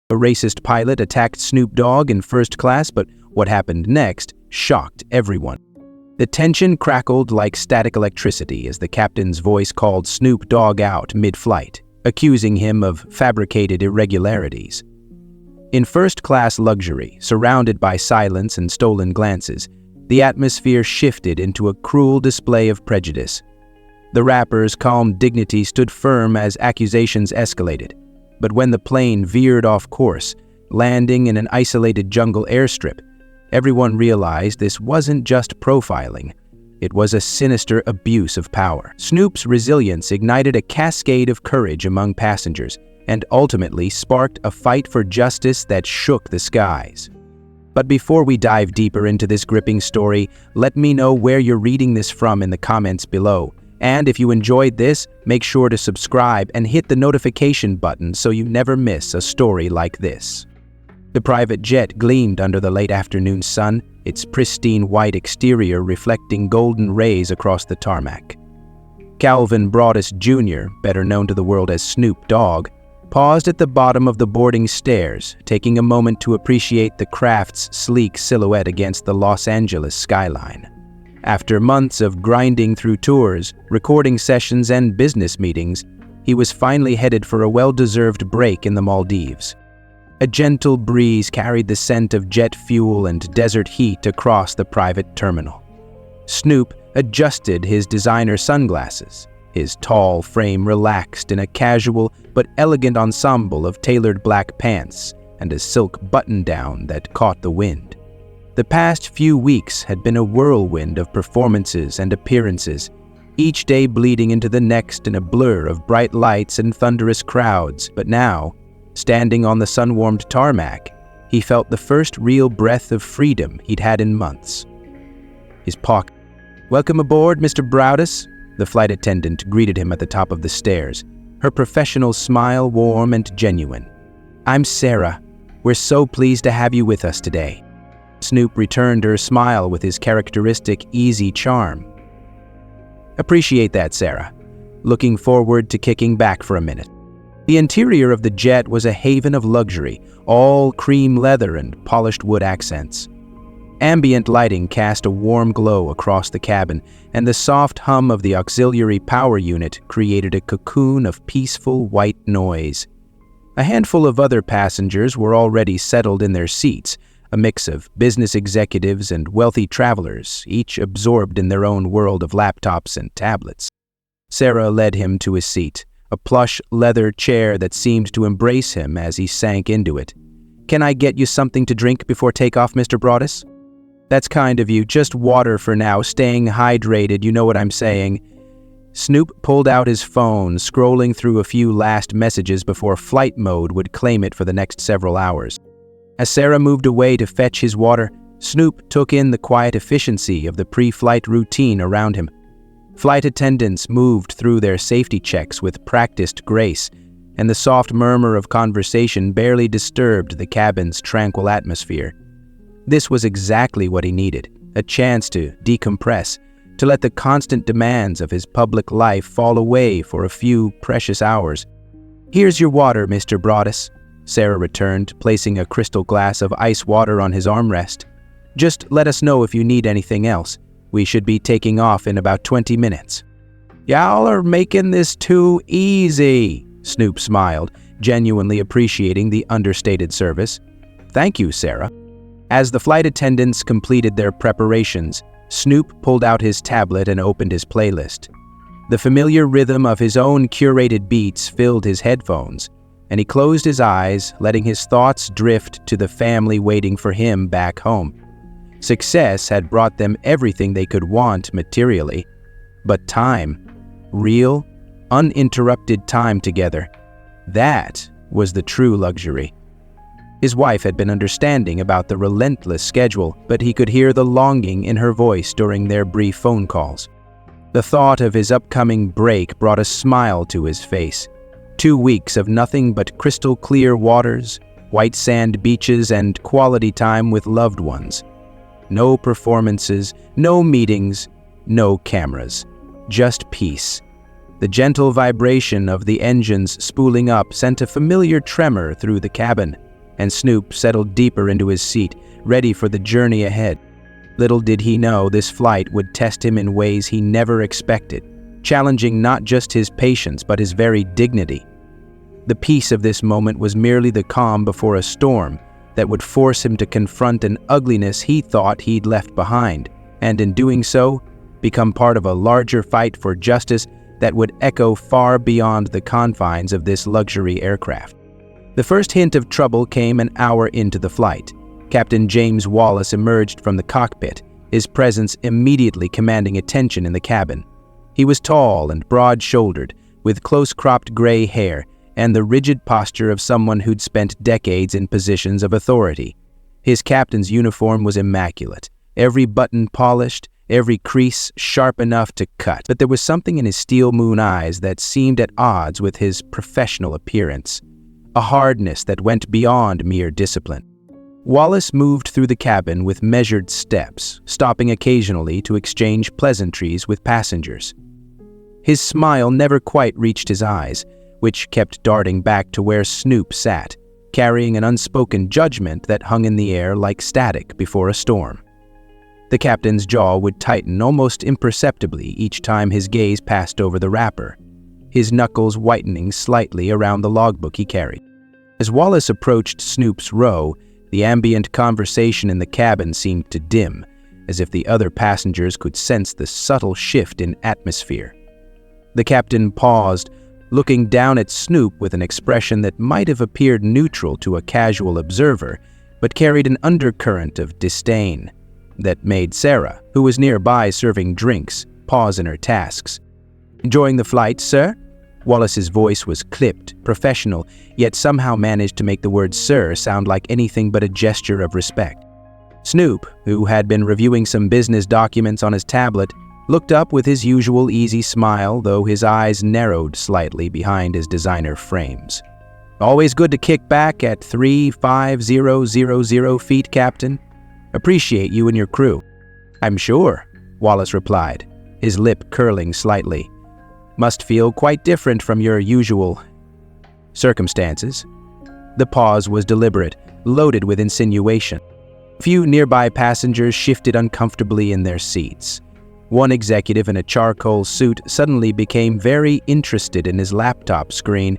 A racist pilot attacked Snoop Dogg in first class, but what happened next shocked everyone. The tension crackled like static electricity as the captain's voice called Snoop Dogg out mid-flight, accusing him of fabricated irregularities. In first-class luxury, surrounded by silence and stolen glances, the atmosphere shifted into a cruel display of prejudice. The rapper's calm dignity stood firm as accusations escalated, but when the plane veered off course, landing in an isolated jungle airstrip, everyone realized this wasn't just profiling. It was a sinister abuse of power. Snoop's resilience ignited a cascade of courage among passengers and ultimately sparked a fight for justice that shook the skies. But before we dive deeper into this gripping story, let me know where you're reading this from in the comments below. And if you enjoyed this, make sure to subscribe and hit the notification button so you never miss a story like this. The private jet gleamed under the late afternoon sun, its pristine white exterior reflecting golden rays across the tarmac. Calvin Broadus Jr., better known to the world as Snoop Dogg, paused at the bottom of the boarding stairs, taking a moment to appreciate the craft's sleek silhouette against the Los Angeles skyline. After months of grinding through tours, recording sessions, and business meetings, he was finally headed for a well-deserved break in the Maldives. A gentle breeze carried the scent of jet fuel and desert heat across the private terminal. Snoop adjusted his designer sunglasses, his tall frame relaxed in a casual but elegant ensemble of tailored black pants and a silk button-down that caught the wind. The past few weeks had been a whirlwind of performances and appearances, each day bleeding into the next in a blur of bright lights and thunderous crowds. But now, standing on the sun-warmed tarmac, he felt the first real breath of freedom he'd had in months. His pocket. "Welcome aboard, Mr. Broadus," the flight attendant greeted him at the top of the stairs, her professional smile warm and genuine. "I'm Sarah. We're so pleased to have you with us today." Snoop returned her smile with his characteristic easy charm. "Appreciate that, Sarah. Looking forward to kicking back for a minute." The interior of the jet was a haven of luxury, all cream leather and polished wood accents. Ambient lighting cast a warm glow across the cabin, and the soft hum of the auxiliary power unit created a cocoon of peaceful white noise. A handful of other passengers were already settled in their seats, a mix of business executives and wealthy travelers, each absorbed in their own world of laptops and tablets. Sarah led him to his seat, a plush leather chair that seemed to embrace him as he sank into it. "Can I get you something to drink before takeoff, Mr. Broadus?" "That's kind of you. Just water for now. Staying hydrated, you know what I'm saying." Snoop pulled out his phone, scrolling through a few last messages before flight mode would claim it for the next several hours. As Sarah moved away to fetch his water, Snoop took in the quiet efficiency of the pre-flight routine around him. Flight attendants moved through their safety checks with practiced grace, and the soft murmur of conversation barely disturbed the cabin's tranquil atmosphere. This was exactly what he needed, a chance to decompress, to let the constant demands of his public life fall away for a few precious hours. "Here's your water, Mr. Broadus," Sarah returned, placing a crystal glass of ice water on his armrest. "Just let us know if you need anything else. We should be taking off in about 20 minutes. "Y'all are making this too easy," Snoop smiled, genuinely appreciating the understated service. "Thank you, Sarah." As the flight attendants completed their preparations, Snoop pulled out his tablet and opened his playlist. The familiar rhythm of his own curated beats filled his headphones, and he closed his eyes, letting his thoughts drift to the family waiting for him back home. Success had brought them everything they could want materially, but time, real, uninterrupted time together, that was the true luxury. His wife had been understanding about the relentless schedule, but he could hear the longing in her voice during their brief phone calls. The thought of his upcoming break brought a smile to his face. 2 weeks of nothing but crystal clear waters, white sand beaches, and quality time with loved ones. No performances, no meetings, no cameras. Just peace. The gentle vibration of the engines spooling up sent a familiar tremor through the cabin, and Snoop settled deeper into his seat, ready for the journey ahead. Little did he know this flight would test him in ways he never expected, challenging not just his patience but his very dignity. The peace of this moment was merely the calm before a storm that would force him to confront an ugliness he thought he'd left behind, and in doing so, become part of a larger fight for justice that would echo far beyond the confines of this luxury aircraft. The first hint of trouble came an hour into the flight. Captain James Wallace emerged from the cockpit, his presence immediately commanding attention in the cabin. He was tall and broad-shouldered, with close-cropped gray hair and the rigid posture of someone who'd spent decades in positions of authority. His captain's uniform was immaculate, every button polished, every crease sharp enough to cut, but there was something in his steel moon eyes that seemed at odds with his professional appearance, a hardness that went beyond mere discipline. Wallace moved through the cabin with measured steps, stopping occasionally to exchange pleasantries with passengers. His smile never quite reached his eyes, which kept darting back to where Snoop sat, carrying an unspoken judgment that hung in the air like static before a storm. The captain's jaw would tighten almost imperceptibly each time his gaze passed over the wrapper, his knuckles whitening slightly around the logbook he carried. As Wallace approached Snoop's row, the ambient conversation in the cabin seemed to dim, as if the other passengers could sense the subtle shift in atmosphere. The captain paused, looking down at Snoop with an expression that might have appeared neutral to a casual observer, but carried an undercurrent of disdain that made Sarah, who was nearby serving drinks, pause in her tasks. "Enjoying the flight, sir?" Wallace's voice was clipped, professional, yet somehow managed to make the word "sir" sound like anything but a gesture of respect. Snoop, who had been reviewing some business documents on his tablet, looked up with his usual easy smile, though his eyes narrowed slightly behind his designer frames. "Always good to kick back at 35000 feet, Captain. Appreciate you and your crew." "I'm sure," Wallace replied, his lip curling slightly. "Must feel quite different from your usual circumstances." The pause was deliberate, loaded with insinuation. A few nearby passengers shifted uncomfortably in their seats. One executive in a charcoal suit suddenly became very interested in his laptop screen,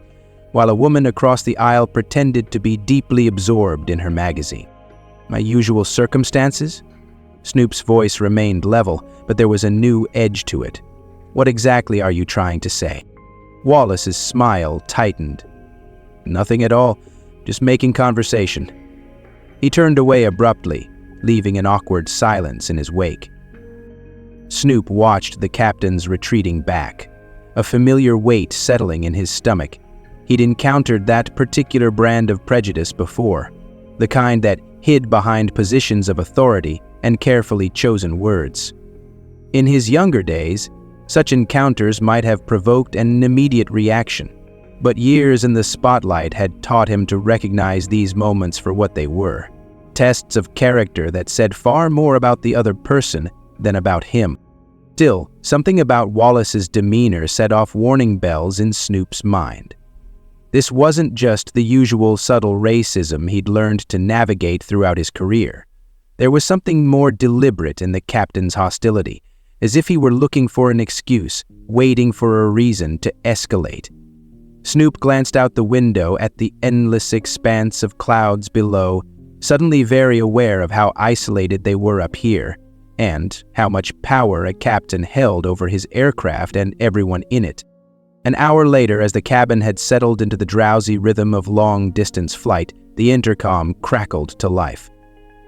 while a woman across the aisle pretended to be deeply absorbed in her magazine. "My usual circumstances?" Snoop's voice remained level, but there was a new edge to it. "What exactly are you trying to say?" Wallace's smile tightened. "Nothing at all, just making conversation." He turned away abruptly, leaving an awkward silence in his wake. Snoop watched the captain's retreating back, a familiar weight settling in his stomach. He'd encountered that particular brand of prejudice before, the kind that hid behind positions of authority and carefully chosen words. In his younger days, such encounters might have provoked an immediate reaction, but years in the spotlight had taught him to recognize these moments for what they were, tests of character that said far more about the other person than about him. Still, something about Wallace's demeanor set off warning bells in Snoop's mind. This wasn't just the usual subtle racism he'd learned to navigate throughout his career. There was something more deliberate in the captain's hostility, as if he were looking for an excuse, waiting for a reason to escalate. Snoop glanced out the window at the endless expanse of clouds below, suddenly very aware of how isolated they were up here, and how much power a captain held over his aircraft and everyone in it. An hour later, as the cabin had settled into the drowsy rhythm of long-distance flight, the intercom crackled to life.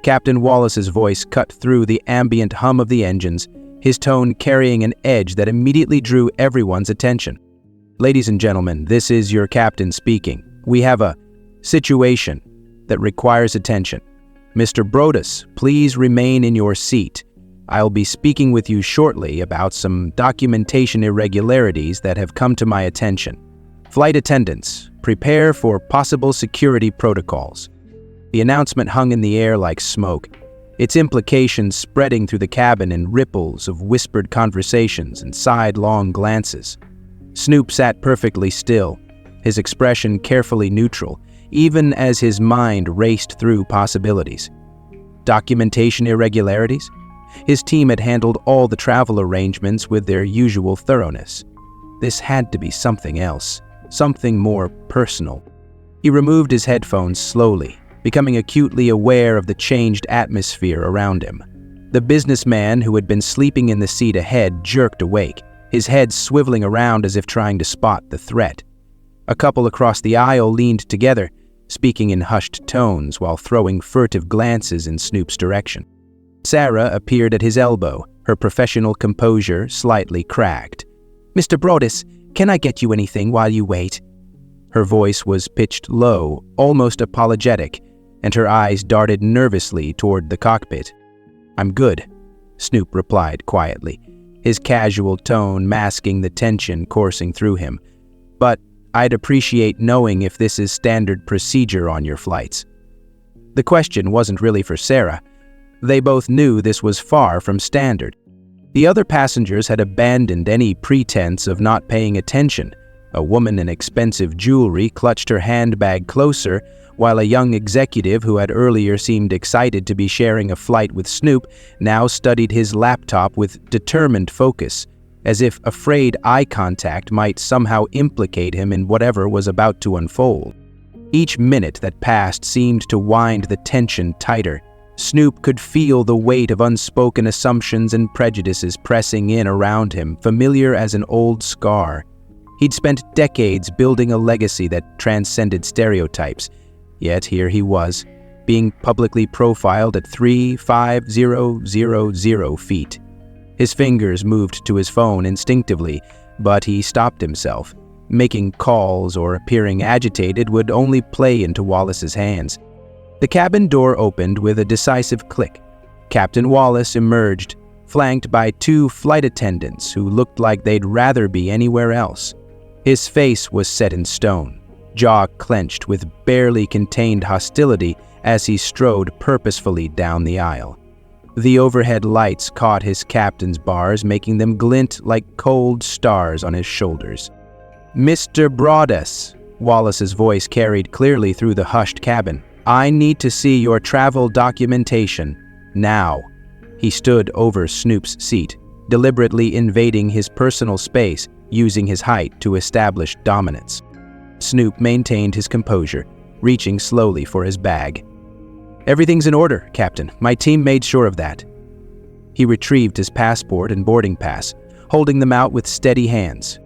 Captain Wallace's voice cut through the ambient hum of the engines, his tone carrying an edge that immediately drew everyone's attention. "Ladies and gentlemen, this is your captain speaking. We have a situation that requires attention. Mr. Brodus, please remain in your seat. I'll be speaking with you shortly about some documentation irregularities that have come to my attention. Flight attendants, prepare for possible security protocols." The announcement hung in the air like smoke, its implications spreading through the cabin in ripples of whispered conversations and sidelong glances. Snoop sat perfectly still, his expression carefully neutral, even as his mind raced through possibilities. Documentation irregularities? His team had handled all the travel arrangements with their usual thoroughness. This had to be something else, something more personal. He removed his headphones slowly, becoming acutely aware of the changed atmosphere around him. The businessman who had been sleeping in the seat ahead jerked awake, his head swiveling around as if trying to spot the threat. A couple across the aisle leaned together, speaking in hushed tones while throwing furtive glances in Snoop's direction. Sarah appeared at his elbow, her professional composure slightly cracked. "Mr. Broadus, can I get you anything while you wait?" Her voice was pitched low, almost apologetic, and her eyes darted nervously toward the cockpit. "I'm good," Snoop replied quietly, his casual tone masking the tension coursing through him. "But I'd appreciate knowing if this is standard procedure on your flights." The question wasn't really for Sarah. They both knew this was far from standard. The other passengers had abandoned any pretense of not paying attention. A woman in expensive jewelry clutched her handbag closer, while a young executive who had earlier seemed excited to be sharing a flight with Snoop now studied his laptop with determined focus, as if afraid eye contact might somehow implicate him in whatever was about to unfold. Each minute that passed seemed to wind the tension tighter. Snoop could feel the weight of unspoken assumptions and prejudices pressing in around him, familiar as an old scar. He'd spent decades building a legacy that transcended stereotypes, yet here he was, being publicly profiled at 3,5,000 feet. His fingers moved to his phone instinctively, but he stopped himself. Making calls or appearing agitated would only play into Wallace's hands. The cabin door opened with a decisive click. Captain Wallace emerged, flanked by two flight attendants who looked like they'd rather be anywhere else. His face was set in stone, jaw clenched with barely contained hostility as he strode purposefully down the aisle. The overhead lights caught his captain's bars, making them glint like cold stars on his shoulders. "Mr. Broadus," Wallace's voice carried clearly through the hushed cabin, "I need to see your travel documentation, now." He stood over Snoop's seat, deliberately invading his personal space, using his height to establish dominance. Snoop maintained his composure, reaching slowly for his bag. "Everything's in order, Captain. My team made sure of that." He retrieved his passport and boarding pass, holding them out with steady hands.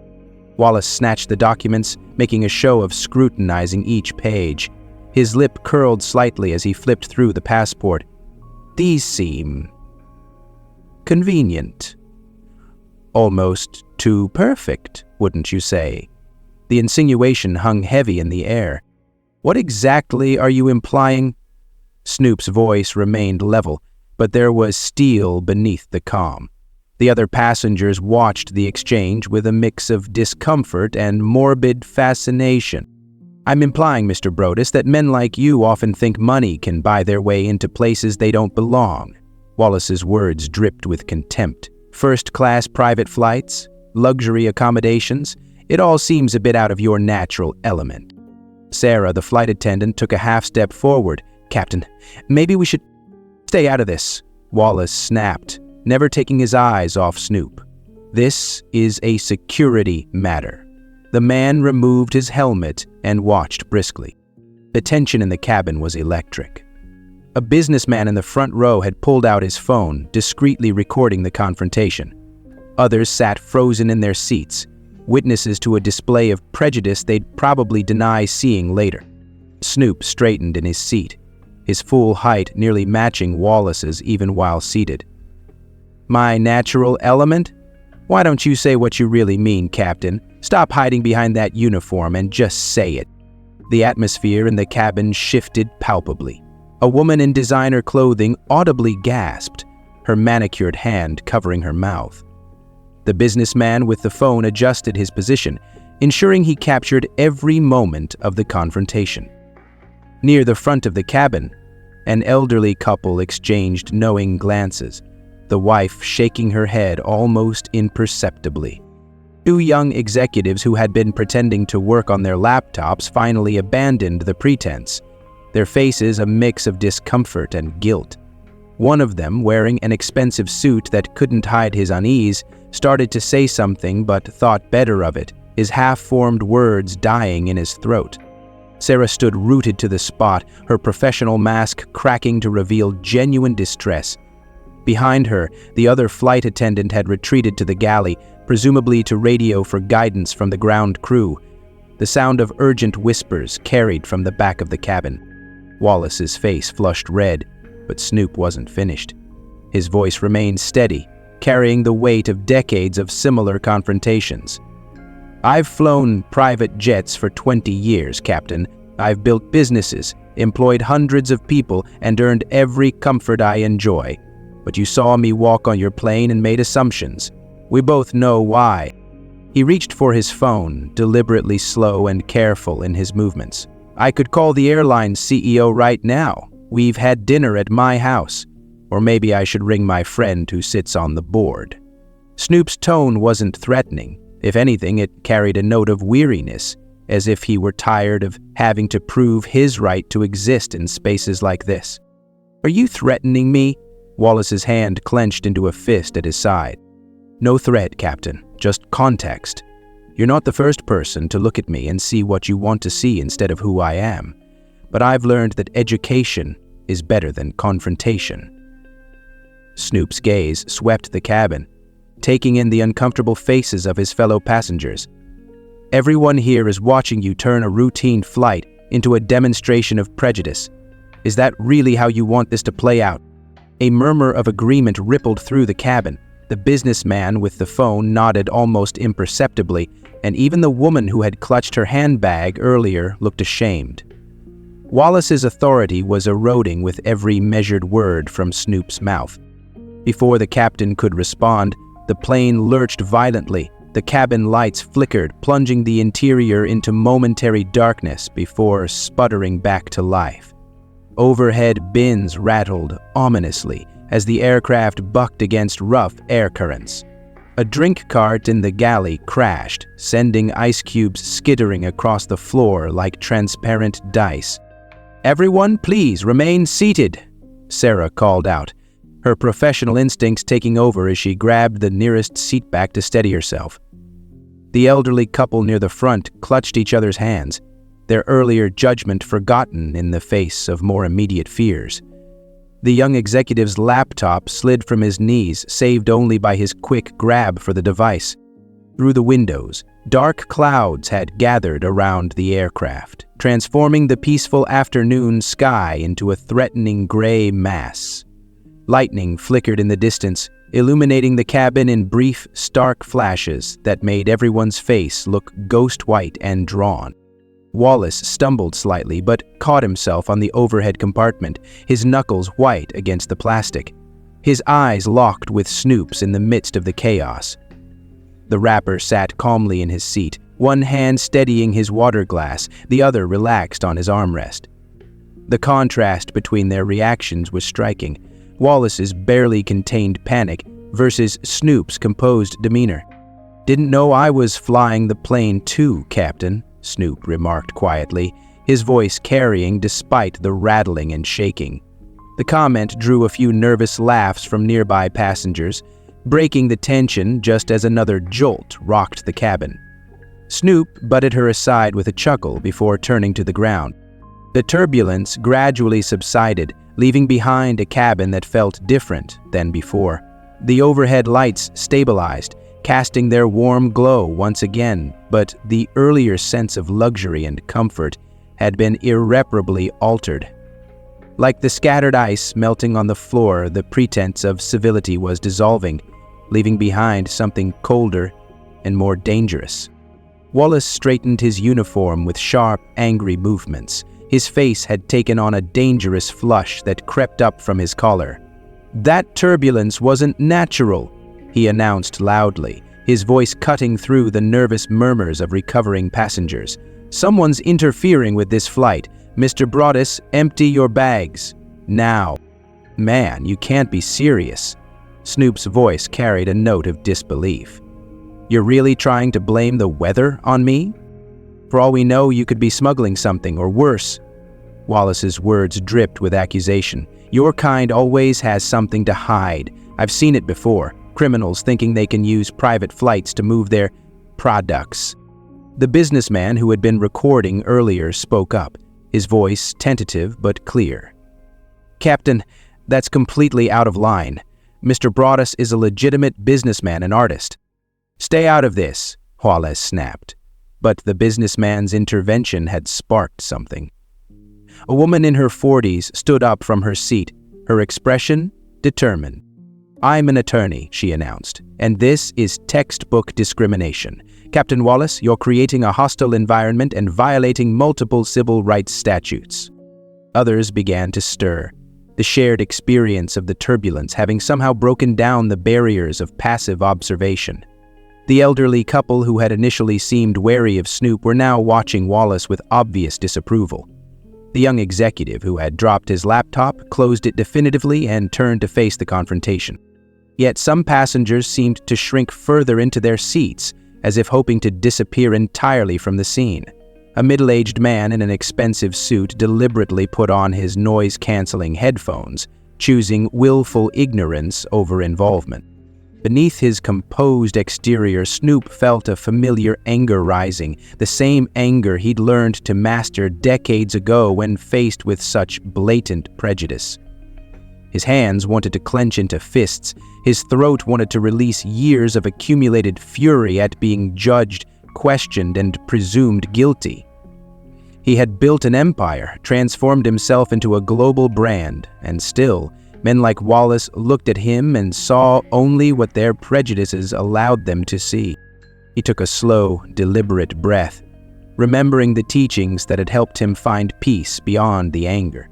Wallace snatched the documents, making a show of scrutinizing each page. His lip curled slightly as he flipped through the passport. "These seem convenient. Almost too perfect, wouldn't you say?" The insinuation hung heavy in the air. "What exactly are you implying?" Snoop's voice remained level, but there was steel beneath the calm. The other passengers watched the exchange with a mix of discomfort and morbid fascination. "I'm implying, Mr. Broadus, that men like you often think money can buy their way into places they don't belong." Wallace's words dripped with contempt. "First-class private flights, luxury accommodations, it all seems a bit out of your natural element." Sarah, the flight attendant, took a half-step forward. "Captain, maybe we should stay out of this," Wallace snapped, never taking his eyes off Snoop. "This is a security matter." The man removed his helmet and watched briskly. The tension in the cabin was electric. A businessman in the front row had pulled out his phone, discreetly recording the confrontation. Others sat frozen in their seats, witnesses to a display of prejudice they'd probably deny seeing later. Snoop straightened in his seat, his full height nearly matching Wallace's even while seated. "My natural element? Why don't you say what you really mean, Captain? Stop hiding behind that uniform and just say it." The atmosphere in the cabin shifted palpably. A woman in designer clothing audibly gasped, her manicured hand covering her mouth. The businessman with the phone adjusted his position, ensuring he captured every moment of the confrontation. Near the front of the cabin, an elderly couple exchanged knowing glances, the wife shaking her head almost imperceptibly. Two young executives who had been pretending to work on their laptops finally abandoned the pretense, their faces a mix of discomfort and guilt. One of them, wearing an expensive suit that couldn't hide his unease, started to say something but thought better of it, his half-formed words dying in his throat. Sarah stood rooted to the spot, her professional mask cracking to reveal genuine distress. Behind her, the other flight attendant had retreated to the galley, presumably to radio for guidance from the ground crew. The sound of urgent whispers carried from the back of the cabin. Wallace's face flushed red, but Snoop wasn't finished. His voice remained steady, carrying the weight of decades of similar confrontations. "I've flown private jets for 20 years, Captain. I've built businesses, employed hundreds of people, and earned every comfort I enjoy. But you saw me walk on your plane and made assumptions. We both know why." He reached for his phone, deliberately slow and careful in his movements. "I could call the airline's CEO right now. We've had dinner at my house. Or maybe I should ring my friend who sits on the board." Snoop's tone wasn't threatening. If anything, it carried a note of weariness, as if he were tired of having to prove his right to exist in spaces like this. "Are you threatening me?" Wallace's hand clenched into a fist at his side. "No threat, Captain. Just context. You're not the first person to look at me and see what you want to see instead of who I am. But I've learned that education is better than confrontation." Snoop's gaze swept the cabin, taking in the uncomfortable faces of his fellow passengers. "Everyone here is watching you turn a routine flight into a demonstration of prejudice. Is that really how you want this to play out?" A murmur of agreement rippled through the cabin. The businessman with the phone nodded almost imperceptibly, and even the woman who had clutched her handbag earlier looked ashamed. Wallace's authority was eroding with every measured word from Snoop's mouth. Before the captain could respond, the plane lurched violently. The cabin lights flickered, plunging the interior into momentary darkness before sputtering back to life. Overhead bins rattled ominously as the aircraft bucked against rough air currents. A drink cart in the galley crashed, sending ice cubes skittering across the floor like transparent dice. "Everyone, please remain seated," Sarah called out, her professional instincts taking over as she grabbed the nearest seat back to steady herself. The elderly couple near the front clutched each other's hands, their earlier judgment forgotten in the face of more immediate fears. The young executive's laptop slid from his knees, saved only by his quick grab for the device. Through the windows, dark clouds had gathered around the aircraft, transforming the peaceful afternoon sky into a threatening gray mass. Lightning flickered in the distance, illuminating the cabin in brief, stark flashes that made everyone's face look ghost-white and drawn. Wallace stumbled slightly but caught himself on the overhead compartment, his knuckles white against the plastic. His eyes locked with Snoop's in the midst of the chaos. The rapper sat calmly in his seat, one hand steadying his water glass, the other relaxed on his armrest. The contrast between their reactions was striking. Wallace's barely contained panic versus Snoop's composed demeanor. "Didn't know I was flying the plane too, Captain," Snoop remarked quietly, his voice carrying despite the rattling and shaking. The comment drew a few nervous laughs from nearby passengers, breaking the tension just as another jolt rocked the cabin. Snoop butted her aside with a chuckle before turning to the ground. The turbulence gradually subsided, leaving behind a cabin that felt different than before. The overhead lights stabilized, casting their warm glow once again, but the earlier sense of luxury and comfort had been irreparably altered. Like the scattered ice melting on the floor, the pretense of civility was dissolving, leaving behind something colder and more dangerous. Wallace straightened his uniform with sharp, angry movements. His face had taken on a dangerous flush that crept up from his collar. "That turbulence wasn't natural," he announced loudly, his voice cutting through the nervous murmurs of recovering passengers. "Someone's interfering with this flight. Mr. Broaddus, empty your bags. Now." "Man, you can't be serious." Snoop's voice carried a note of disbelief. You're really trying to blame the weather on me? For all we know, you could be smuggling something, or worse." Wallace's words dripped with accusation. "Your kind always has something to hide. I've seen it before. Criminals thinking they can use private flights to move their products." The businessman who had been recording earlier spoke up, his voice tentative but clear. "Captain, that's completely out of line. Mr. Broaddus is a legitimate businessman and artist." "Stay out of this," Wallace snapped. But the businessman's intervention had sparked something. A woman in her 40s stood up from her seat, her expression determined. "I'm an attorney," she announced, "and this is textbook discrimination. Captain Wallace, you're creating a hostile environment and violating multiple civil rights statutes." Others began to stir, the shared experience of the turbulence having somehow broken down the barriers of passive observation. The elderly couple who had initially seemed wary of Snoop were now watching Wallace with obvious disapproval. The young executive who had dropped his laptop closed it definitively and turned to face the confrontation. Yet some passengers seemed to shrink further into their seats, as if hoping to disappear entirely from the scene. A middle-aged man in an expensive suit deliberately put on his noise-canceling headphones, choosing willful ignorance over involvement. Beneath his composed exterior, Snoop felt a familiar anger rising, the same anger he'd learned to master decades ago when faced with such blatant prejudice. His hands wanted to clench into fists, his throat wanted to release years of accumulated fury at being judged, questioned, and presumed guilty. He had built an empire, transformed himself into a global brand, and still, men like Wallace looked at him and saw only what their prejudices allowed them to see. He took a slow, deliberate breath, remembering the teachings that had helped him find peace beyond the anger,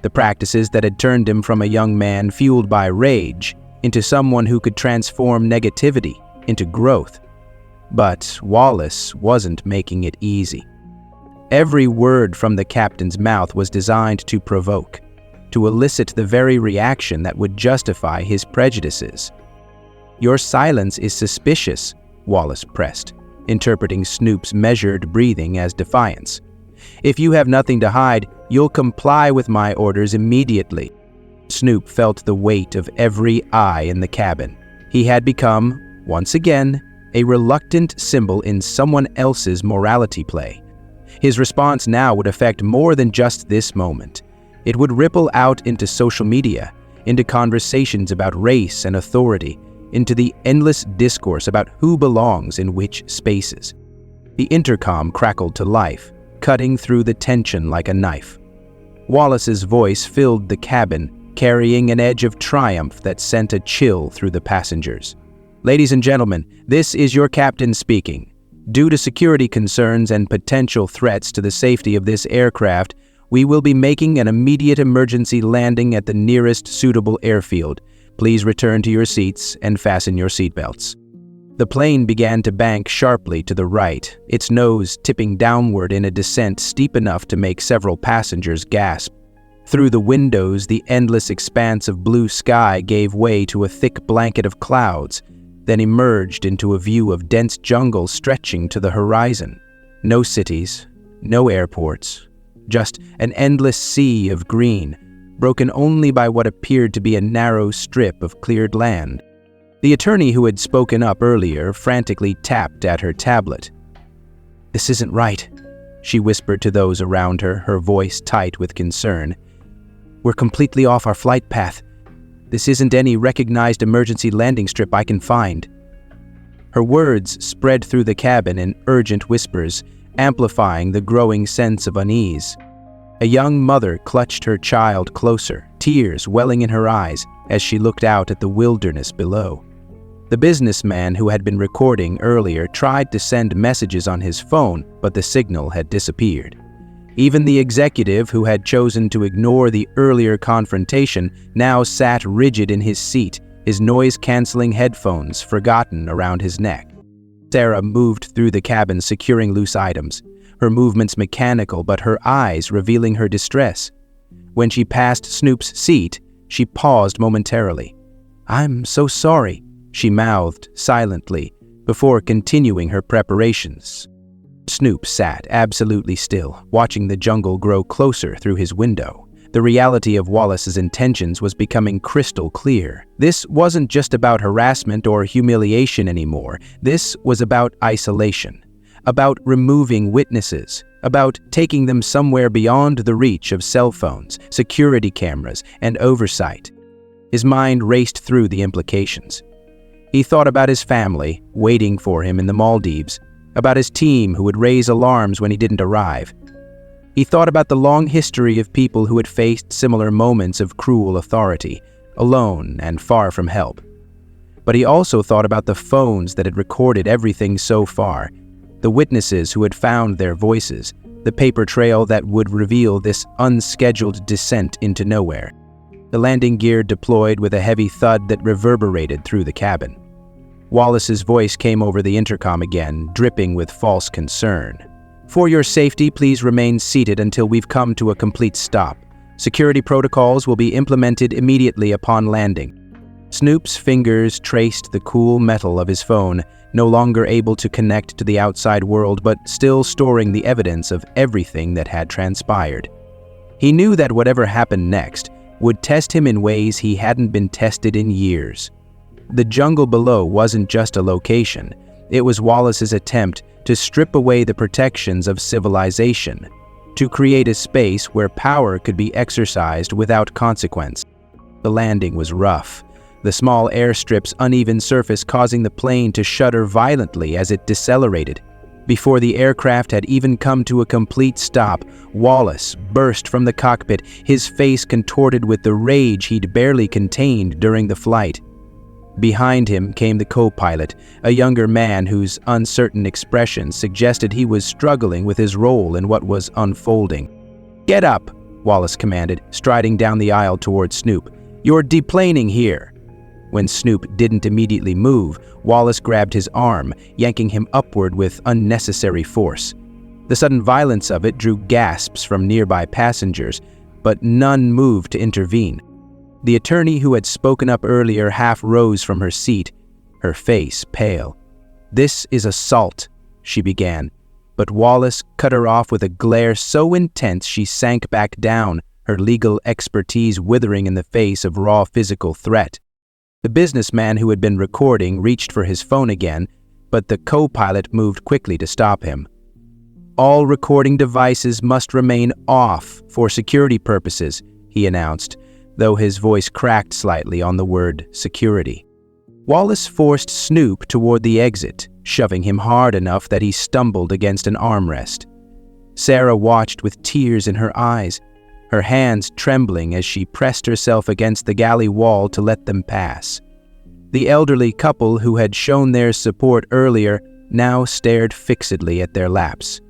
the practices that had turned him from a young man fueled by rage into someone who could transform negativity into growth. But Wallace wasn't making it easy. Every word from the captain's mouth was designed to provoke, to elicit the very reaction that would justify his prejudices. "Your silence is suspicious," Wallace pressed, interpreting Snoop's measured breathing as defiance. "If you have nothing to hide, you'll comply with my orders immediately." Snoop felt the weight of every eye in the cabin. He had become, once again, a reluctant symbol in someone else's morality play. His response now would affect more than just this moment. It would ripple out into social media, into conversations about race and authority, into the endless discourse about who belongs in which spaces. The intercom crackled to life, cutting through the tension like a knife. Wallace's voice filled the cabin, carrying an edge of triumph that sent a chill through the passengers. "Ladies and gentlemen, this is your captain speaking. Due to security concerns and potential threats to the safety of this aircraft, we will be making an immediate emergency landing at the nearest suitable airfield. Please return to your seats and fasten your seatbelts." The plane began to bank sharply to the right, its nose tipping downward in a descent steep enough to make several passengers gasp. Through the windows, the endless expanse of blue sky gave way to a thick blanket of clouds, then emerged into a view of dense jungle stretching to the horizon. No cities, no airports, just an endless sea of green, broken only by what appeared to be a narrow strip of cleared land. The attorney who had spoken up earlier frantically tapped at her tablet. "This isn't right," she whispered to those around her, her voice tight with concern. "We're completely off our flight path. This isn't any recognized emergency landing strip I can find." Her words spread through the cabin in urgent whispers, amplifying the growing sense of unease. A young mother clutched her child closer, tears welling in her eyes as she looked out at the wilderness below. The businessman who had been recording earlier tried to send messages on his phone, but the signal had disappeared. Even the executive who had chosen to ignore the earlier confrontation now sat rigid in his seat, his noise-canceling headphones forgotten around his neck. Sarah moved through the cabin securing loose items, her movements mechanical but her eyes revealing her distress. When she passed Snoop's seat, she paused momentarily. "I'm so sorry," she mouthed silently, before continuing her preparations. Snoop sat absolutely still, watching the jungle grow closer through his window. The reality of Wallace's intentions was becoming crystal clear. This wasn't just about harassment or humiliation anymore. This was about isolation, about removing witnesses, about taking them somewhere beyond the reach of cell phones, security cameras, and oversight. His mind raced through the implications. He thought about his family, waiting for him in the Maldives, about his team who would raise alarms when he didn't arrive. He thought about the long history of people who had faced similar moments of cruel authority, alone and far from help. But he also thought about the phones that had recorded everything so far, the witnesses who had found their voices, the paper trail that would reveal this unscheduled descent into nowhere. The landing gear deployed with a heavy thud that reverberated through the cabin. Wallace's voice came over the intercom again, dripping with false concern. "For your safety, please remain seated until we've come to a complete stop. Security protocols will be implemented immediately upon landing." Snoop's fingers traced the cool metal of his phone, no longer able to connect to the outside world but still storing the evidence of everything that had transpired. He knew that whatever happened next would test him in ways he hadn't been tested in years. The jungle below wasn't just a location. It was Wallace's attempt to strip away the protections of civilization, to create a space where power could be exercised without consequence. The landing was rough, the small airstrip's uneven surface causing the plane to shudder violently as it decelerated. Before the aircraft had even come to a complete stop, Wallace burst from the cockpit, his face contorted with the rage he'd barely contained during the flight. Behind him came the co-pilot, a younger man whose uncertain expression suggested he was struggling with his role in what was unfolding. "Get up," Wallace commanded, striding down the aisle toward Snoop. "You're deplaning here." When Snoop didn't immediately move, Wallace grabbed his arm, yanking him upward with unnecessary force. The sudden violence of it drew gasps from nearby passengers, but none moved to intervene. The attorney who had spoken up earlier half rose from her seat, her face pale. "This is assault," she began, but Wallace cut her off with a glare so intense she sank back down, her legal expertise withering in the face of raw physical threat. The businessman who had been recording reached for his phone again, but the co-pilot moved quickly to stop him. "All recording devices must remain off for security purposes," he announced, though his voice cracked slightly on the word security. Wallace forced Snoop toward the exit, shoving him hard enough that he stumbled against an armrest. Sarah watched with tears in her eyes, her hands trembling as she pressed herself against the galley wall to let them pass. The elderly couple who had shown their support earlier now stared fixedly at their laps,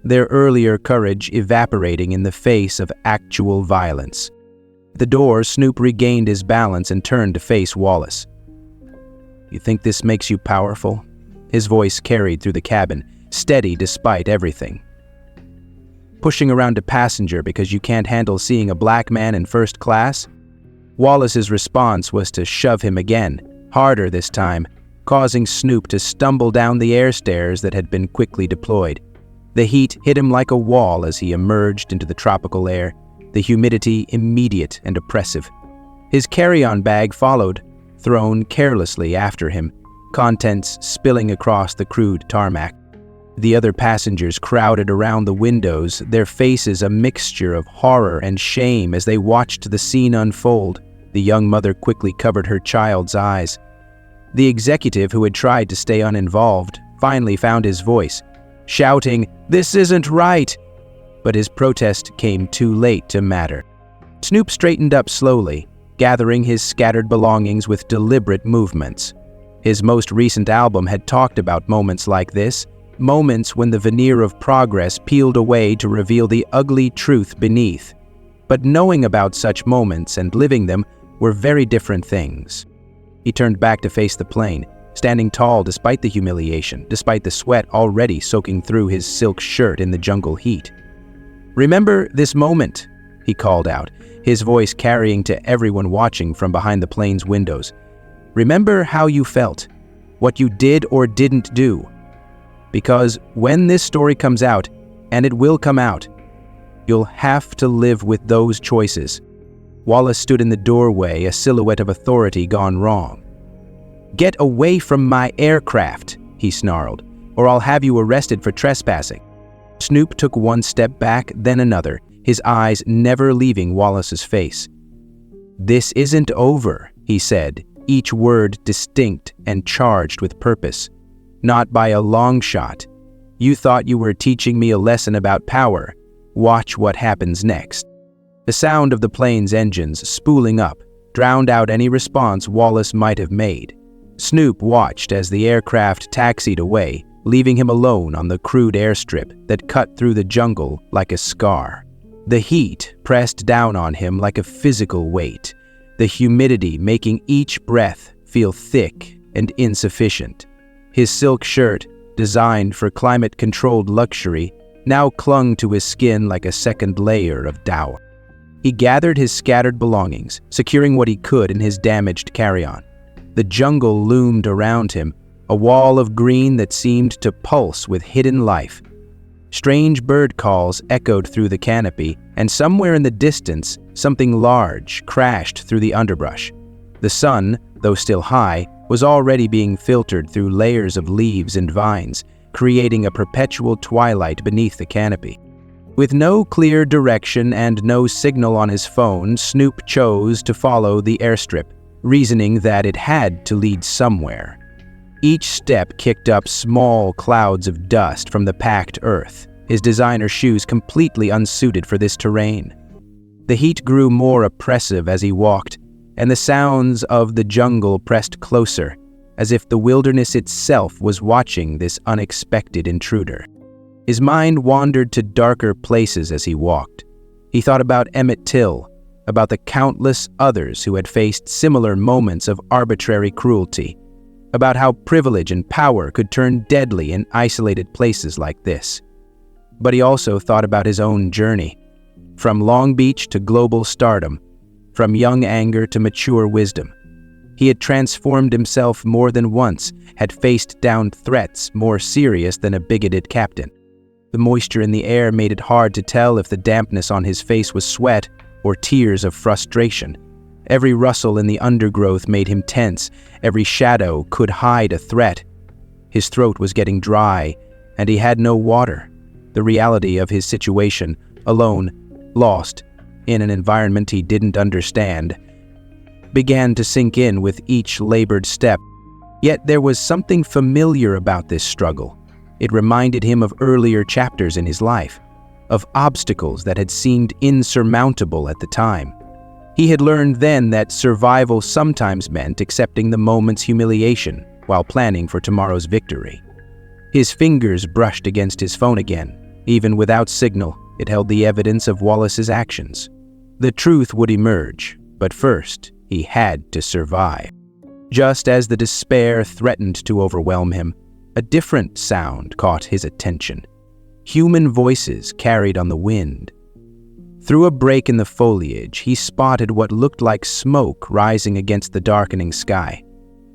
their earlier courage evaporating in the face of actual violence. At the door, Snoop regained his balance and turned to face Wallace. "You think this makes you powerful?" His voice carried through the cabin, steady despite everything. "Pushing around a passenger because you can't handle seeing a black man in first class?" Wallace's response was to shove him again, harder this time, causing Snoop to stumble down the air stairs that had been quickly deployed. The heat hit him like a wall as he emerged into the tropical air, the humidity immediate and oppressive. His carry-on bag followed, thrown carelessly after him, contents spilling across the crude tarmac. The other passengers crowded around the windows, their faces a mixture of horror and shame as they watched the scene unfold. The young mother quickly covered her child's eyes. The executive who had tried to stay uninvolved finally found his voice, shouting, "This isn't right!" But his protest came too late to matter. Snoop straightened up slowly, gathering his scattered belongings with deliberate movements. His most recent album had talked about moments like this, moments when the veneer of progress peeled away to reveal the ugly truth beneath. But knowing about such moments and living them were very different things. He turned back to face the plane, standing tall despite the humiliation, despite the sweat already soaking through his silk shirt in the jungle heat. "Remember this moment," he called out, his voice carrying to everyone watching from behind the plane's windows. "Remember how you felt. what you did or didn't do. Because when this story comes out, and it will come out, you'll have to live with those choices. Wallace stood in the doorway, a silhouette of authority gone wrong. "Get away from my aircraft," he snarled, "or I'll have you arrested for trespassing." Snoop took one step back, then another, his eyes never leaving Wallace's face. "This isn't over," he said, each word distinct and charged with purpose. "Not by a long shot. You thought you were teaching me a lesson about power. Watch what happens next." The sound of the plane's engines spooling up drowned out any response Wallace might have made. Snoop watched as the aircraft taxied away, leaving him alone on the crude airstrip that cut through the jungle like a scar. The heat pressed down on him like a physical weight, the humidity making each breath feel thick and insufficient. His silk shirt, designed for climate-controlled luxury, now clung to his skin like a second layer of dour. He gathered his scattered belongings, securing what he could in his damaged carry-on. The jungle loomed around him, a wall of green that seemed to pulse with hidden life. Strange bird calls echoed through the canopy, and somewhere in the distance, something large crashed through the underbrush. The sun, though still high, was already being filtered through layers of leaves and vines, creating a perpetual twilight beneath the canopy. With no clear direction and no signal on his phone, Snoop chose to follow the airstrip, reasoning that it had to lead somewhere. Each step kicked up small clouds of dust from the packed earth, his designer shoes completely unsuited for this terrain. The heat grew more oppressive as he walked, and the sounds of the jungle pressed closer, as if the wilderness itself was watching this unexpected intruder. His mind wandered to darker places as he walked. He thought about Emmett Till, about the countless others who had faced similar moments of arbitrary cruelty, about how privilege and power could turn deadly in isolated places like this. But he also thought about his own journey, from Long Beach to global stardom, from young anger to mature wisdom. He had transformed himself more than once, had faced down threats more serious than a bigoted captain. The moisture in the air made it hard to tell if the dampness on his face was sweat or tears of frustration. Every rustle in the undergrowth made him tense. Every shadow could hide a threat. His throat was getting dry, and he had no water. The reality of his situation, alone, lost, in an environment he didn't understand, began to sink in with each labored step. Yet there was something familiar about this struggle. It reminded him of earlier chapters in his life, of obstacles that had seemed insurmountable at the time. He had learned then that survival sometimes meant accepting the moment's humiliation while planning for tomorrow's victory. His fingers brushed against his phone again. Even without signal, it held the evidence of Wallace's actions. The truth would emerge, but first, he had to survive. Just as the despair threatened to overwhelm him, a different sound caught his attention. Human voices carried on the wind. Through a break in the foliage, he spotted what looked like smoke rising against the darkening sky.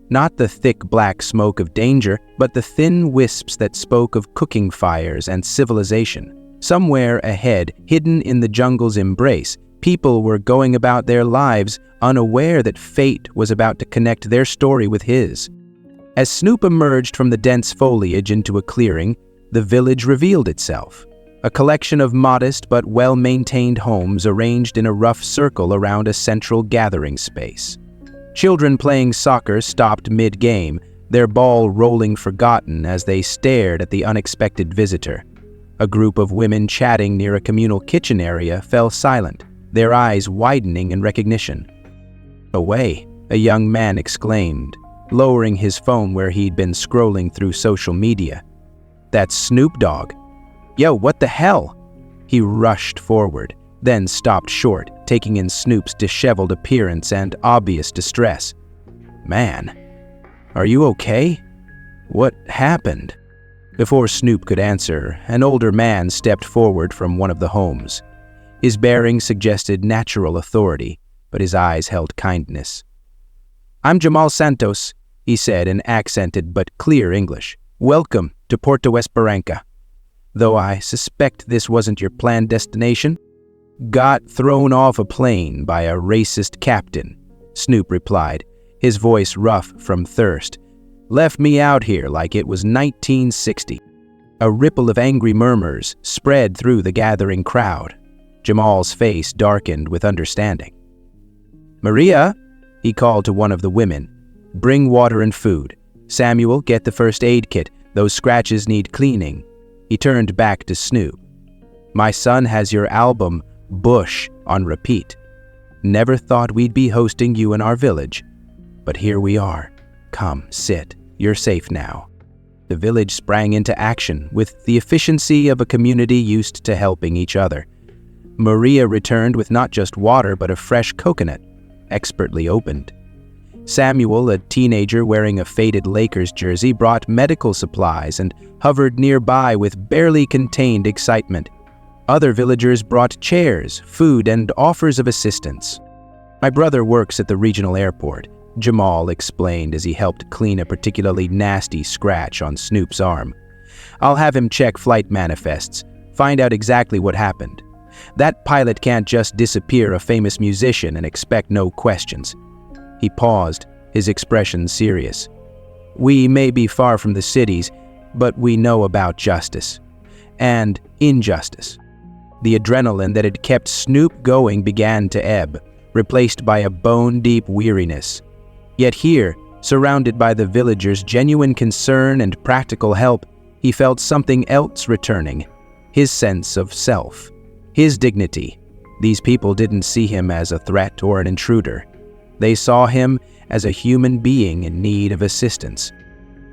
Not the thick black smoke of danger, but the thin wisps that spoke of cooking fires and civilization. Somewhere ahead, hidden in the jungle's embrace, people were going about their lives unaware that fate was about to connect their story with his. As Snoop emerged from the dense foliage into a clearing, the village revealed itself. A collection of modest but well-maintained homes arranged in a rough circle around a central gathering space. Children playing soccer stopped mid-game, their ball rolling forgotten as they stared at the unexpected visitor. A group of women chatting near a communal kitchen area fell silent, their eyes widening in recognition. "Away," a young man exclaimed, lowering his phone where he'd been scrolling through social media. "That's Snoop Dogg. Yo, what the hell?" He rushed forward, then stopped short, taking in Snoop's disheveled appearance and obvious distress. "Man, are you okay? What happened?" Before Snoop could answer, an older man stepped forward from one of the homes. His bearing suggested natural authority, but his eyes held kindness. "I'm Jamal Santos. he said in accented but clear English. "Welcome to Puerto Esperanza. Though I suspect this wasn't your planned destination." "Got thrown off a plane by a racist captain," Snoop replied, his voice rough from thirst. "Left me out here like it was 1960. A ripple of angry murmurs spread through the gathering crowd. Jamal's face darkened with understanding. "Maria," he called to one of the women, "bring water and food. Samuel, get the first aid kit. Those scratches need cleaning." He turned back to Snoop. "My son has your album, Bush, on repeat. Never thought we'd be hosting you in our village. But here we are. Come, sit. You're safe now." The village sprang into action with the efficiency of a community used to helping each other. Maria returned with not just water but a fresh coconut, expertly opened. Samuel, a teenager wearing a faded Lakers jersey, brought medical supplies and hovered nearby with barely contained excitement. Other villagers brought chairs, food, and offers of assistance. "My brother works at the regional airport," Jamal explained as he helped clean a particularly nasty scratch on Snoop's arm. "I'll have him check flight manifests, find out exactly what happened. That pilot can't just disappear a famous musician and expect no questions." He paused, his expression serious. "We may be far from the cities, but we know about justice. And injustice." The adrenaline that had kept Snoop going began to ebb, replaced by a bone-deep weariness. Yet here, surrounded by the villagers' genuine concern and practical help, he felt something else returning, his sense of self, his dignity. These people didn't see him as a threat or an intruder. They saw him as a human being in need of assistance.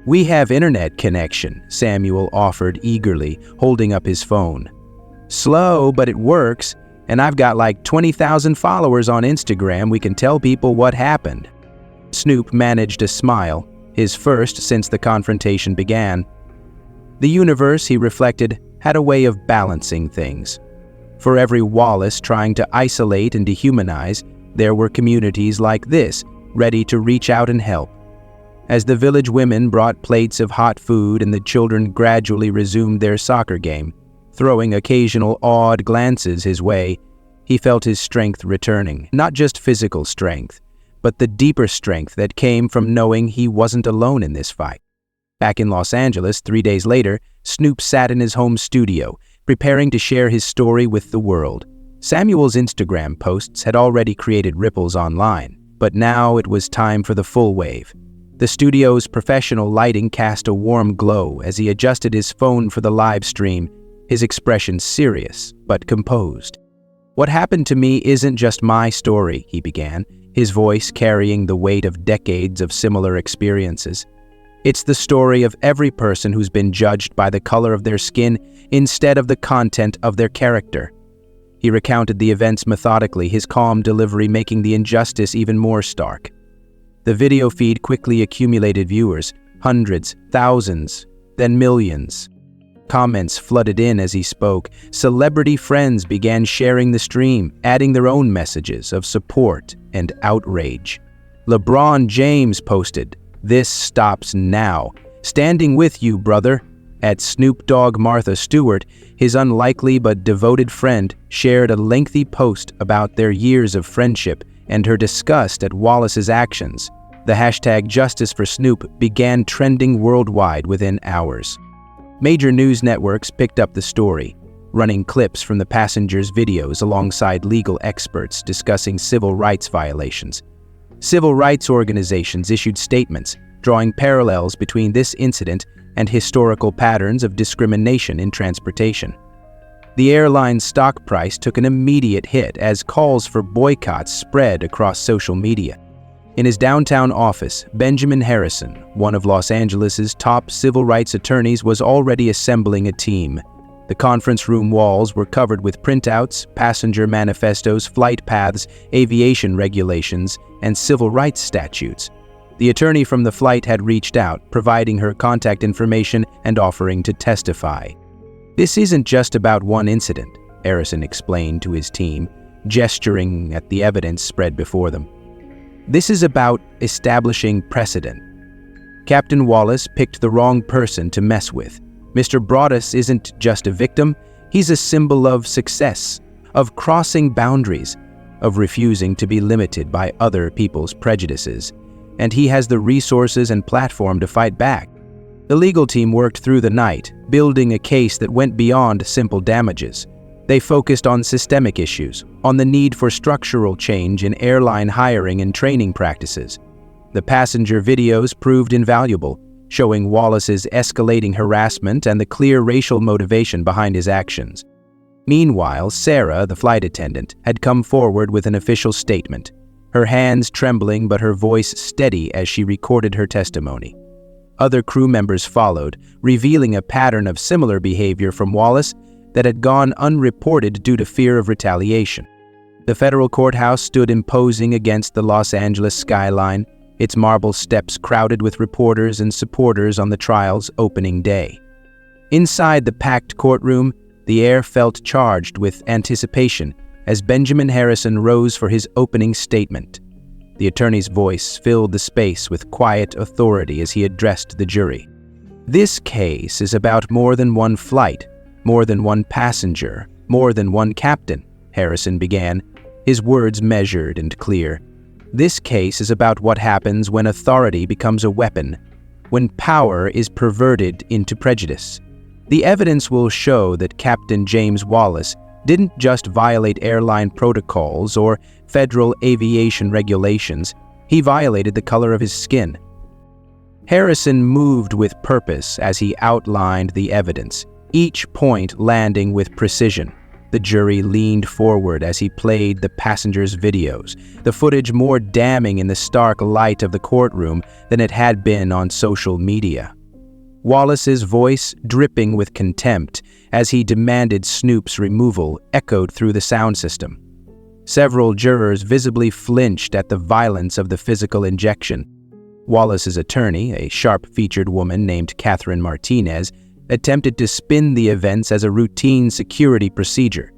"We have internet connection," Samuel offered eagerly, holding up his phone. "Slow, but it works, and I've got like 20,000 followers on Instagram. We can tell people what happened." Snoop managed a smile, his first since the confrontation began. The universe, he reflected, had a way of balancing things. For every Wallace trying to isolate and dehumanize, there were communities like this, ready to reach out and help. As the village women brought plates of hot food and the children gradually resumed their soccer game, throwing occasional awed glances his way, he felt his strength returning. Not just physical strength, but the deeper strength that came from knowing he wasn't alone in this fight. Back in Los Angeles, 3 days later, Snoop sat in his home studio, preparing to share his story with the world. Samuel's Instagram posts had already created ripples online, but now it was time for the full wave. The studio's professional lighting cast a warm glow as he adjusted his phone for the live stream, his expression serious but composed. "What happened to me isn't just my story," he began, his voice carrying the weight of decades of similar experiences. "It's the story of every person who's been judged by the color of their skin instead of the content of their character." He recounted the events methodically, his calm delivery making the injustice even more stark. The video feed quickly accumulated viewers, hundreds, thousands, then millions. Comments flooded in as he spoke. Celebrity friends began sharing the stream, adding their own messages of support and outrage. LeBron James posted, "This stops now. Standing with you, brother." At Snoop Dogg, Martha Stewart, his unlikely but devoted friend, shared a lengthy post about their years of friendship and her disgust at Wallace's actions. The hashtag Justice for Snoop began trending worldwide within hours. Major news networks picked up the story, running clips from the passengers' videos alongside legal experts discussing civil rights violations. Civil rights organizations issued statements, drawing parallels between this incident and historical patterns of discrimination in transportation. The airline's stock price took an immediate hit as calls for boycotts spread across social media. In his downtown office, Benjamin Harrison, one of Los Angeles's top civil rights attorneys, was already assembling a team. The conference room walls were covered with printouts, passenger manifestos, flight paths, aviation regulations, and civil rights statutes. The attorney from the flight had reached out, providing her contact information and offering to testify. "This isn't just about one incident," Harrison explained to his team, gesturing at the evidence spread before them. "This is about establishing precedent. Captain Wallace picked the wrong person to mess with. Mr. Broaddus isn't just a victim, he's a symbol of success, of crossing boundaries, of refusing to be limited by other people's prejudices. And he has the resources and platform to fight back. The legal team worked through the night, building a case that went beyond simple damages. They focused on systemic issues, on the need for structural change in airline hiring and training practices. The passenger videos proved invaluable, showing Wallace's escalating harassment and the clear racial motivation behind his actions. Meanwhile, Sarah, the flight attendant, had come forward with an official statement, her hands trembling but her voice steady as she recorded her testimony. Other crew members followed, revealing a pattern of similar behavior from Wallace that had gone unreported due to fear of retaliation. The federal courthouse stood imposing against the Los Angeles skyline, its marble steps crowded with reporters and supporters on the trial's opening day. Inside the packed courtroom, the air felt charged with anticipation as Benjamin Harrison rose for his opening statement. The attorney's voice filled the space with quiet authority as he addressed the jury. This case is about more than one flight, more than one passenger, more than one captain, Harrison began, his words measured and clear. This case is about what happens when authority becomes a weapon, when power is perverted into prejudice. The evidence will show that Captain James Wallace didn't just violate airline protocols or federal aviation regulations, he violated the color of his skin. Harrison moved with purpose as he outlined the evidence, each point landing with precision. The jury leaned forward as he played the passengers' videos, the footage more damning in the stark light of the courtroom than it had been on social media. Wallace's voice, dripping with contempt as he demanded Snoop's removal, echoed through the sound system. Several jurors visibly flinched at the violence of the physical injection. Wallace's attorney, a sharp-featured woman named Catherine Martinez, attempted to spin the events as a routine security procedure.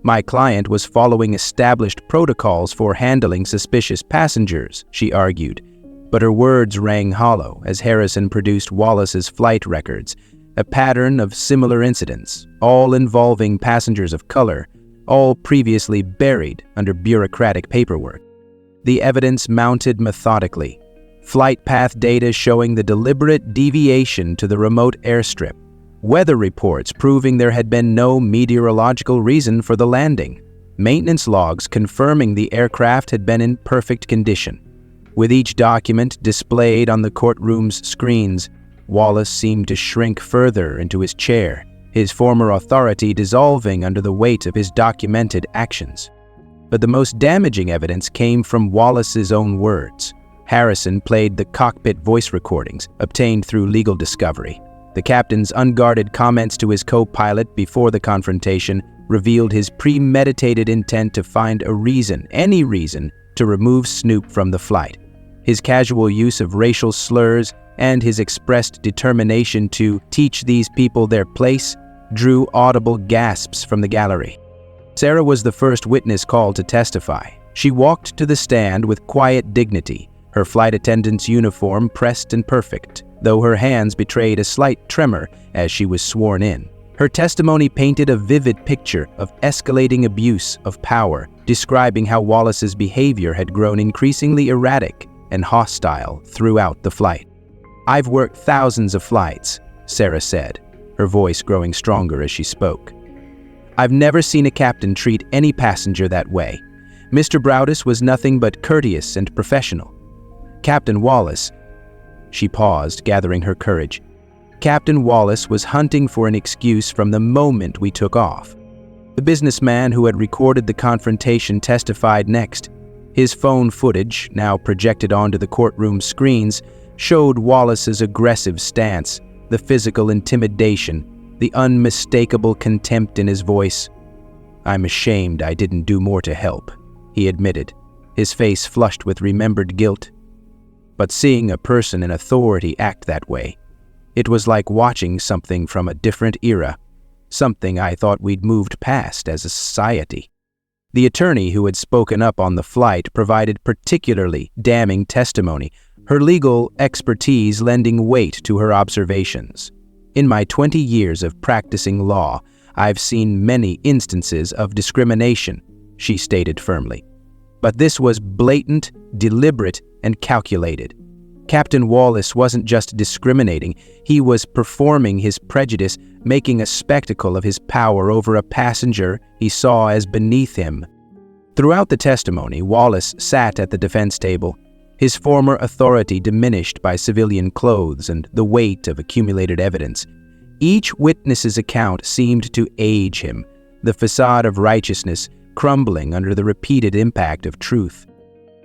My client was following established protocols for handling suspicious passengers, she argued, but her words rang hollow as Harrison produced Wallace's flight records, a pattern of similar incidents, all involving passengers of color, all previously buried under bureaucratic paperwork. The evidence mounted methodically, flight path data showing the deliberate deviation to the remote airstrip, weather reports proving there had been no meteorological reason for the landing, maintenance logs confirming the aircraft had been in perfect condition. With each document displayed on the courtroom's screens, Wallace seemed to shrink further into his chair, his former authority dissolving under the weight of his documented actions. But the most damaging evidence came from Wallace's own words. Harrison played the cockpit voice recordings, obtained through legal discovery. The captain's unguarded comments to his co-pilot before the confrontation revealed his premeditated intent to find a reason, any reason, to remove Snoop from the flight. His casual use of racial slurs and his expressed determination to teach these people their place drew audible gasps from the gallery. Sarah was the first witness called to testify. She walked to the stand with quiet dignity, her flight attendant's uniform pressed and perfect, though her hands betrayed a slight tremor as she was sworn in. Her testimony painted a vivid picture of escalating abuse of power, describing how Wallace's behavior had grown increasingly erratic and hostile throughout the flight. "I've worked thousands of flights," Sarah said, her voice growing stronger as she spoke. "I've never seen a captain treat any passenger that way. Mr. Broaddus was nothing but courteous and professional. Captain Wallace..." She paused, gathering her courage. "Captain Wallace was hunting for an excuse from the moment we took off." The businessman who had recorded the confrontation testified next. His phone footage, now projected onto the courtroom screens, showed Wallace's aggressive stance, the physical intimidation, the unmistakable contempt in his voice. "I'm ashamed I didn't do more to help," he admitted, his face flushed with remembered guilt. But seeing a person in authority act that way, it was like watching something from a different era, something I thought we'd moved past as a society. The attorney who had spoken up on the flight provided particularly damning testimony, her legal expertise lending weight to her observations. In my 20 years of practicing law, I've seen many instances of discrimination, she stated firmly. But this was blatant, deliberate, and calculated. Captain Wallace wasn't just discriminating, he was performing his prejudice, making a spectacle of his power over a passenger he saw as beneath him. Throughout the testimony, Wallace sat at the defense table, his former authority diminished by civilian clothes and the weight of accumulated evidence. Each witness's account seemed to age him, the facade of righteousness crumbling under the repeated impact of truth.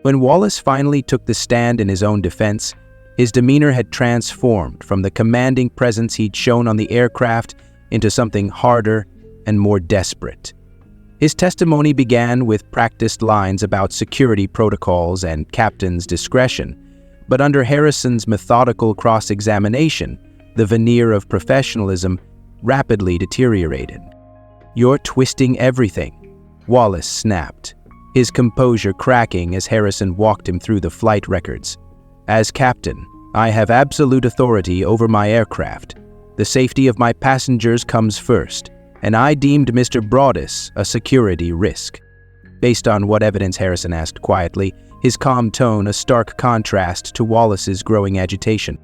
When Wallace finally took the stand in his own defense, his demeanor had transformed from the commanding presence he'd shown on the aircraft into something harder and more desperate. His testimony began with practiced lines about security protocols and captain's discretion, but under Harrison's methodical cross-examination, the veneer of professionalism rapidly deteriorated. "You're twisting everything," Wallace snapped, his composure cracking as Harrison walked him through the flight records. "As captain, I have absolute authority over my aircraft. The safety of my passengers comes first, and I deemed Mr. Broadus a security risk." Based on what evidence, Harrison asked quietly, his calm tone a stark contrast to Wallace's growing agitation.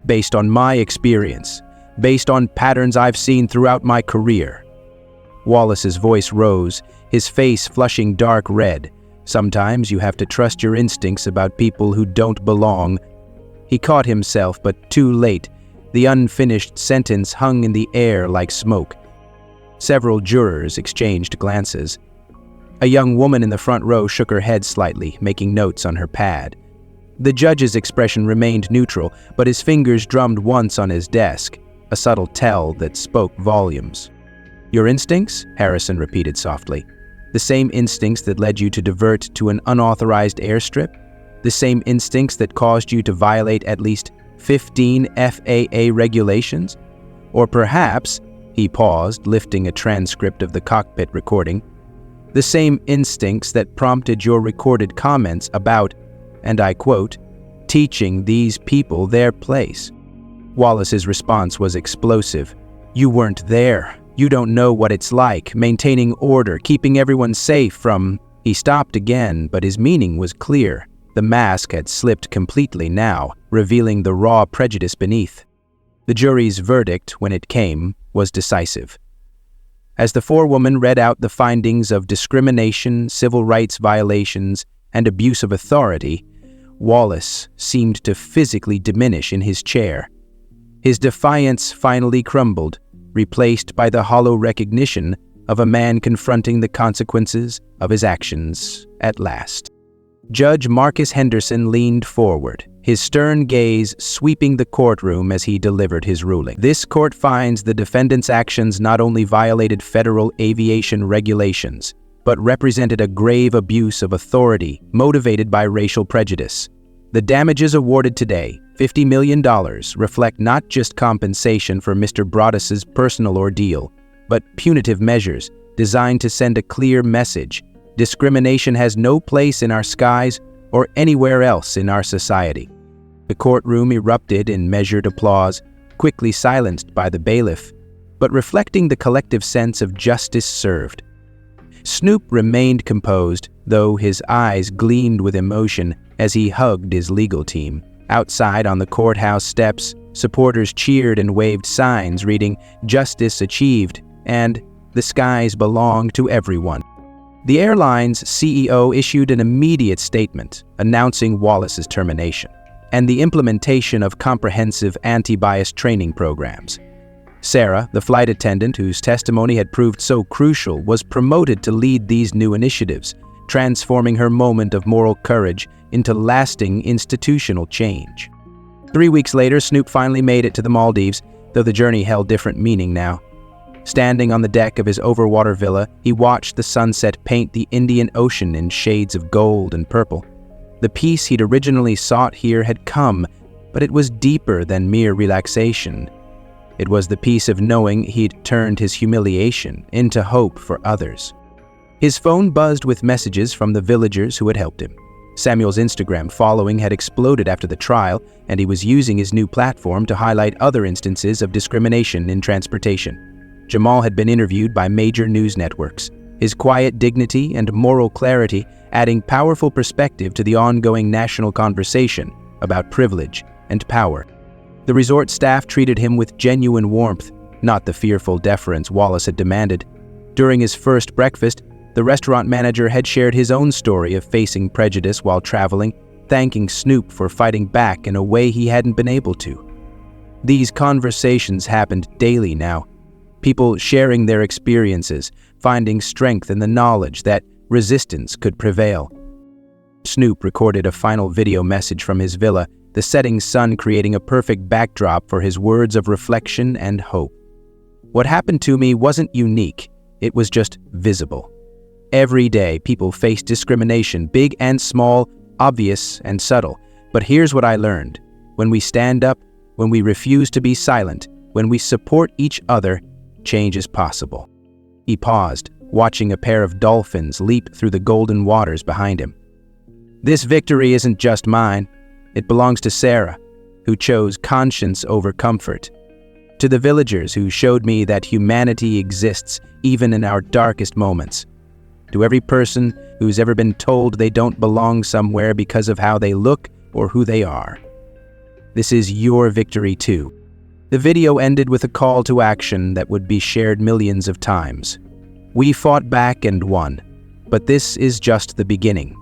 "Based on my experience, based on patterns I've seen throughout my career." Wallace's voice rose, his face flushing dark red. "Sometimes you have to trust your instincts about people who don't belong." He caught himself, but too late. The unfinished sentence hung in the air like smoke. Several jurors exchanged glances. A young woman in the front row shook her head slightly, making notes on her pad. The judge's expression remained neutral, but his fingers drummed once on his desk, a subtle tell that spoke volumes. "Your instincts?" Harrison repeated softly. "The same instincts that led you to divert to an unauthorized airstrip? The same instincts that caused you to violate at least 15 FAA regulations? Or perhaps," he paused, lifting a transcript of the cockpit recording, "the same instincts that prompted your recorded comments about, and I quote, teaching these people their place." Wallace's response was explosive. "You weren't there. You don't know what it's like, maintaining order, keeping everyone safe from—" He stopped again, but his meaning was clear. The mask had slipped completely now, revealing the raw prejudice beneath. The jury's verdict, when it came, was decisive. As the forewoman read out the findings of discrimination, civil rights violations, and abuse of authority, Wallace seemed to physically diminish in his chair. His defiance finally crumbled, replaced by the hollow recognition of a man confronting the consequences of his actions at last. Judge Marcus Henderson leaned forward, his stern gaze sweeping the courtroom as he delivered his ruling. "This court finds the defendant's actions not only violated federal aviation regulations, but represented a grave abuse of authority motivated by racial prejudice. The damages awarded today, $50 million, reflect not just compensation for Mr. Broadus's personal ordeal, but punitive measures designed to send a clear message: discrimination has no place in our skies or anywhere else in our society." The courtroom erupted in measured applause, quickly silenced by the bailiff, but reflecting the collective sense of justice served. Snoop remained composed, though his eyes gleamed with emotion as he hugged his legal team. Outside on the courthouse steps, supporters cheered and waved signs reading "Justice Achieved" and "The skies belong to everyone." The airline's CEO issued an immediate statement announcing Wallace's termination and the implementation of comprehensive anti-bias training programs. Sarah, the flight attendant whose testimony had proved so crucial, was promoted to lead these new initiatives, transforming her moment of moral courage into lasting institutional change. 3 weeks later, Snoop finally made it to the Maldives, though the journey held different meaning now. Standing on the deck of his overwater villa, he watched the sunset paint the Indian Ocean in shades of gold and purple. The peace he'd originally sought here had come, but it was deeper than mere relaxation. It was the peace of knowing he'd turned his humiliation into hope for others. His phone buzzed with messages from the villagers who had helped him. Samuel's Instagram following had exploded after the trial, and he was using his new platform to highlight other instances of discrimination in transportation. Jamal had been interviewed by major news networks, his quiet dignity and moral clarity adding powerful perspective to the ongoing national conversation about privilege and power. The resort staff treated him with genuine warmth, not the fearful deference Wallace had demanded. During his first breakfast, the restaurant manager had shared his own story of facing prejudice while traveling, thanking Snoop for fighting back in a way he hadn't been able to. These conversations happened daily now, people sharing their experiences, finding strength in the knowledge that resistance could prevail. Snoop recorded a final video message from his villa, the setting sun creating a perfect backdrop for his words of reflection and hope. What happened to me wasn't unique, it was just visible. Every day, people face discrimination, big and small, obvious and subtle. But here's what I learned. When we stand up, when we refuse to be silent, when we support each other, change is possible. He paused, watching a pair of dolphins leap through the golden waters behind him. This victory isn't just mine. It belongs to Sarah, who chose conscience over comfort. To the villagers who showed me that humanity exists even in our darkest moments. To every person who's ever been told they don't belong somewhere because of how they look or who they are. This is your victory too. The video ended with a call to action that would be shared millions of times. We fought back and won, but this is just the beginning.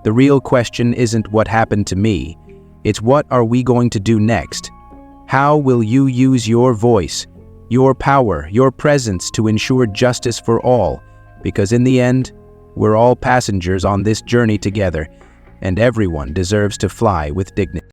The real question isn't what happened to me, it's what are we going to do next? How will you use your voice, your power, your presence to ensure justice for all? Because in the end, we're all passengers on this journey together, and everyone deserves to fly with dignity.